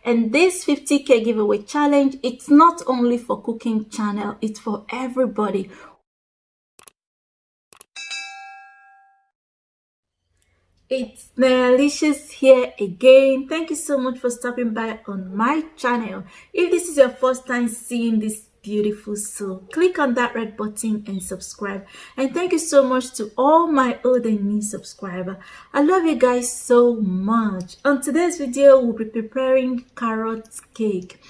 And this 50k giveaway challenge, it's not only for cooking channel, it's for everybody. It's NenyeLicious here again. Thank you so much for stopping by on my channel. If this is your first time seeing this beautiful soul, click on that red button and subscribe. And thank you so much to all my old and new subscribers. I love you guys so much. On today's video, we'll be preparing carrot cake.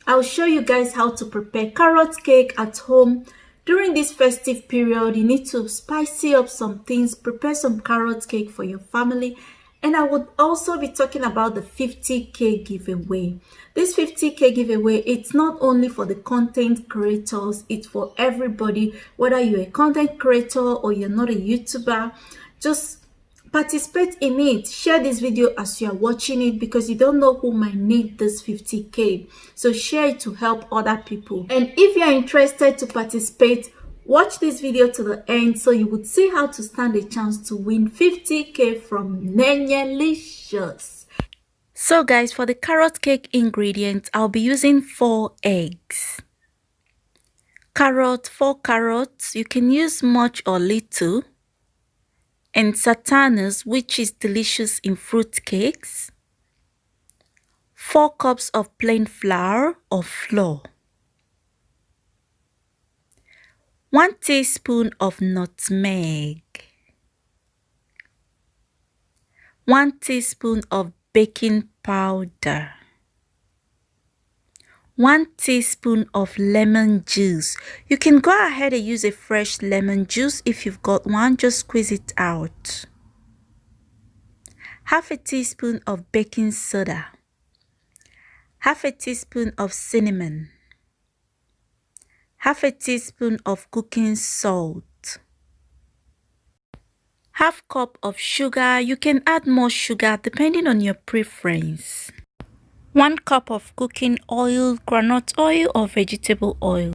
I'll show you guys how to prepare carrot cake at home. During this festive period, you need to spicy up some things, prepare some carrot cake for your family. And I would also be talking about the 50k giveaway. This 50k giveaway, it's not only for the content creators, it's for everybody. Whether you're a content creator or you're not a YouTuber, just participate in it. Share this video as you are watching it, because you don't know who might need this 50k. So share it to help other people. And if you are interested to participate, watch this video to the end so you would see how to stand a chance to win 50k from NenyeLicious. So guys, for the carrot cake ingredients, I'll be using 4 eggs. 4 carrots. You can use much or little. And sultanas, which is delicious in fruit cakes. 4 cups of plain flour or flour. 1 teaspoon of nutmeg. 1 teaspoon of baking powder. 1 teaspoon of lemon juice. You can go ahead and use a fresh lemon juice. If you've got one, just squeeze it out. Half a teaspoon of baking soda. Half a teaspoon of cinnamon. Half a teaspoon of cooking salt. Half cup of sugar. You can add more sugar depending on your preference. 1 cup of cooking oil, groundnut oil or vegetable oil.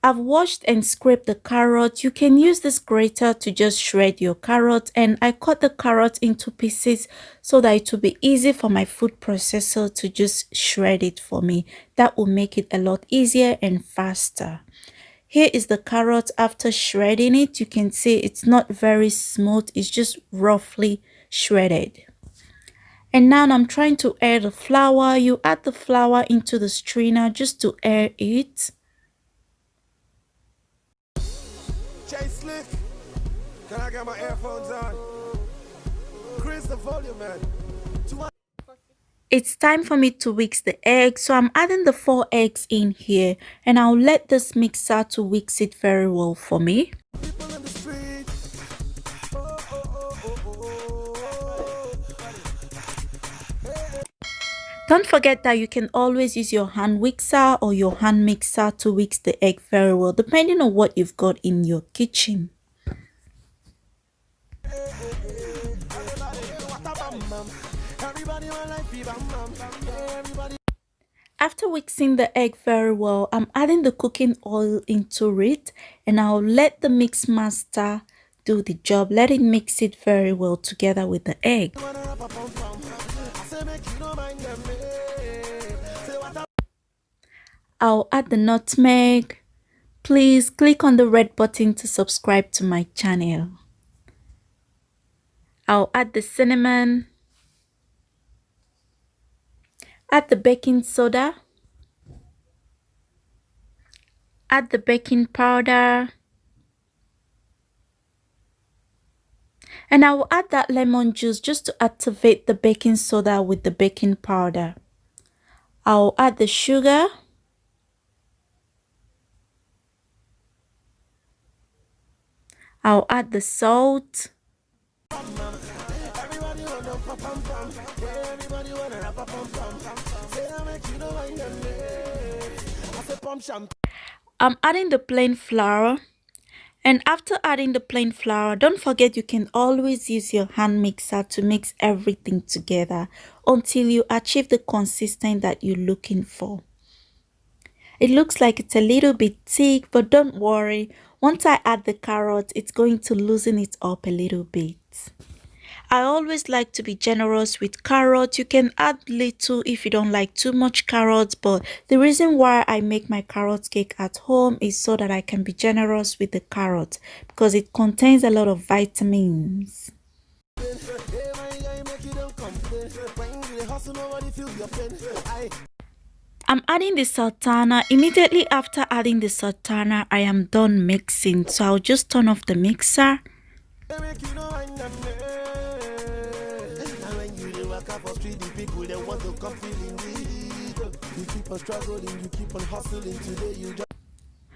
I've washed and scraped the carrot. You can use this grater to just shred your carrot, and I cut the carrot into pieces so that it will be easy for my food processor to just shred it for me. That will make it a lot easier and faster. Here is the carrot after shredding it. You can see it's not very smooth, it's just roughly shredded. And now I'm trying to air the flour. You add the flour into the strainer just to air it. Jay Slick, can I get my earphones on? Increase the volume, man. It's time for me to whisk the eggs, so I'm adding the 4 eggs in here, and I'll let this mixer to whisk it very well for me. Don't forget that you can always use your hand whisker or your hand mixer to whisk the egg very well, depending on what you've got in your kitchen. After mixing the egg very well, I'm adding the cooking oil into it, and I'll let the mix master do the job. Let it mix it very well together with the egg. I'll add the nutmeg. Please click on the red button to subscribe to my channel. I'll add the cinnamon. Add the baking soda. Add the baking powder. And I will add that lemon juice just to activate the baking soda with the baking powder. I'll add the sugar. I'll add the salt. I'm adding the plain flour. And after adding the plain flour, don't forget you can always use your hand mixer to mix everything together until you achieve the consistency that you're looking for. It looks like it's a little bit thick, but don't worry. Once I add the carrot, it's going to loosen it up a little bit. I always like to be generous with carrots. You can add little if you don't like too much carrots, but the reason why I make my carrot cake at home is so that I can be generous with the carrot because it contains a lot of vitamins. I'm adding the sultana. Immediately after adding the sultana, I am done mixing, so I'll just turn off the mixer.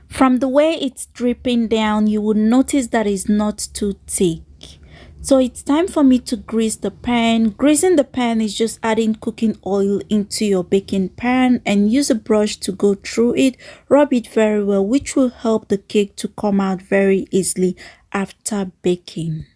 From the way it's dripping down, you will notice that it's not too thick. So it's time for me to grease the pan. Greasing the pan is just adding cooking oil into your baking pan and use a brush to go through it. Rub it very well, which will help the cake to come out very easily after baking.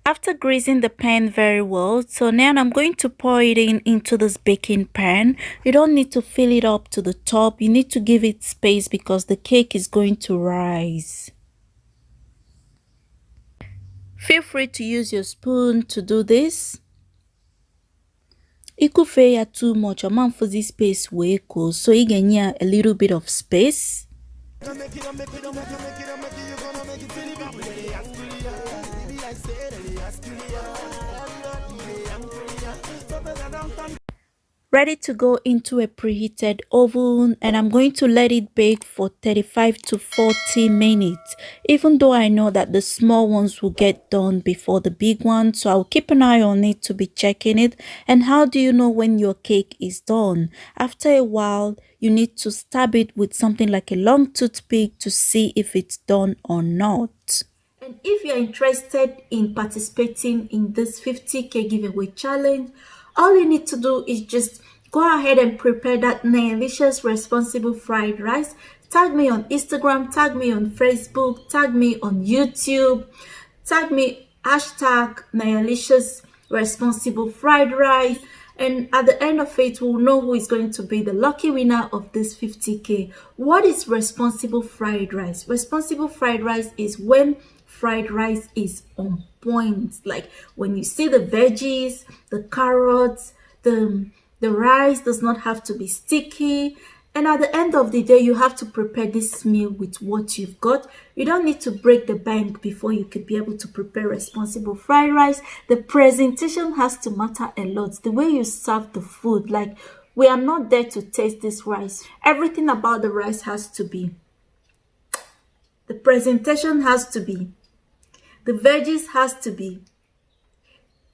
After greasing the pan very well, so now I'm going to pour it into this baking pan. You don't need to fill it up to the top. You need to give it space because the cake is going to rise. Feel free to use your spoon to do this. It could fail too much, a man for this space way cool, so you can hear a little bit of space. Ready to go into a preheated oven, and I'm going to let it bake for 35 to 40 minutes, even though I know that the small ones will get done before the big ones, so I'll keep an eye on it to be checking it. And how do you know when your cake is done? After a while, you need to stab it with something like a long toothpick to see if it's done or not. And if you're interested in participating in this 50k giveaway challenge, all you need to do is just go ahead and prepare that NenyeLicious responsible fried rice. Tag me on Instagram, tag me on Facebook, tag me on YouTube, tag me hashtag NenyeLicious responsible fried rice. And at the end of it, we'll know who is going to be the lucky winner of this 50k. What is responsible fried rice? Responsible fried rice is when fried rice is on point. Like when you see the veggies, the carrots, the rice does not have to be sticky. And at the end of the day, you have to prepare this meal with what you've got. You don't need to break the bank before you could be able to prepare responsible fried rice. The presentation has to matter a lot. The way you serve the food, like we are not there to taste this rice. Everything about the rice has to be. The presentation has to be. The veggies has to be.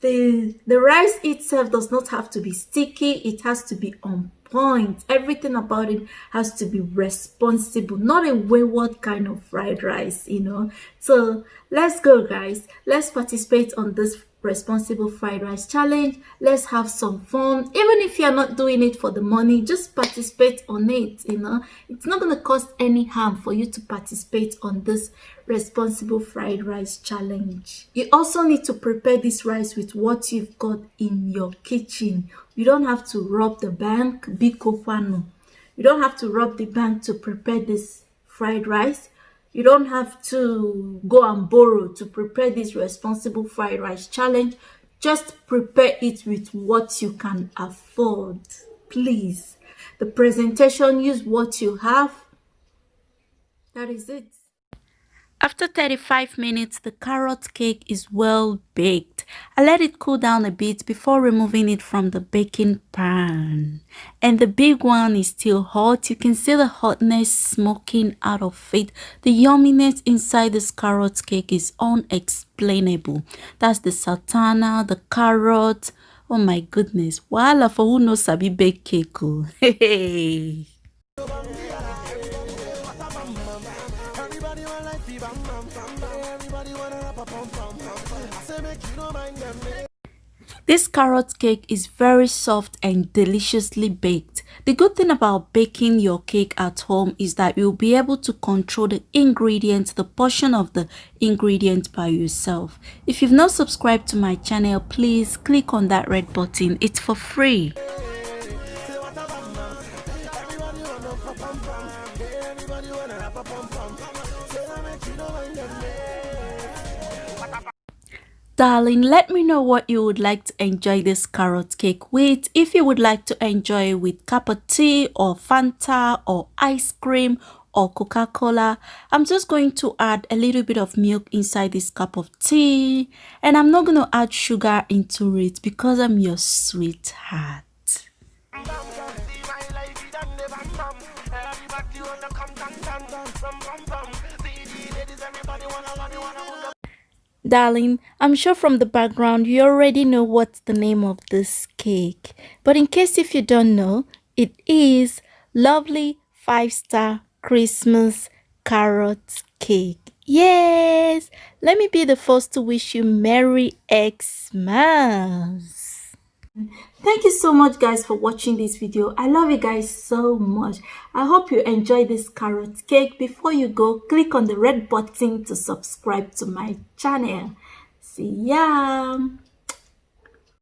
The rice itself does not have to be sticky. It has to be on point. Everything about it has to be responsible, not a wayward kind of fried rice, you know. So let's go, guys. Let's participate on this responsible fried rice challenge. Let's have some fun. Even if you're not doing it for the money, just participate on it, you know. It's not going to cost any harm for you to participate on this responsible fried rice challenge. You also need to prepare this rice with what you've got in your kitchen. You don't have to rob the bank, biko kwano. You don't have to rob the bank to prepare this fried rice. You don't have to go and borrow to prepare this responsible fried rice challenge. Just prepare it with what you can afford, please. The presentation, use what you have. That is it. After 35 minutes, the carrot cake is well baked. I let it cool down a bit before removing it from the baking pan. And the big one is still hot. You can see the hotness smoking out of it. The yumminess inside this carrot cake is unexplainable. That's the sultana, the carrot. Oh my goodness. Voila for who knows sabi bake cake. Hey. This carrot cake is very soft and deliciously baked. The good thing about baking your cake at home is that you'll be able to control the ingredients, the portion of the ingredient by yourself. If you've not subscribed to my channel, please click on that red button. It's for free. Darling, let me know what you would like to enjoy this carrot cake with. If you would like to enjoy it with cup of tea or Fanta or ice cream or Coca-Cola, I'm just going to add a little bit of milk inside this cup of tea, and I'm not going to add sugar into it because I'm your sweetheart. Darling, I'm sure from the background you already know what's the name of this cake. But in case if you don't know, it is Lovely 5-Star Christmas Carrot Cake. Yes! Let me be the first to wish you Merry Xmas. Thank you so much guys for watching this video. I love you guys so much. I hope you enjoy this carrot cake. Before you go, click on the red button to subscribe to my channel. See ya.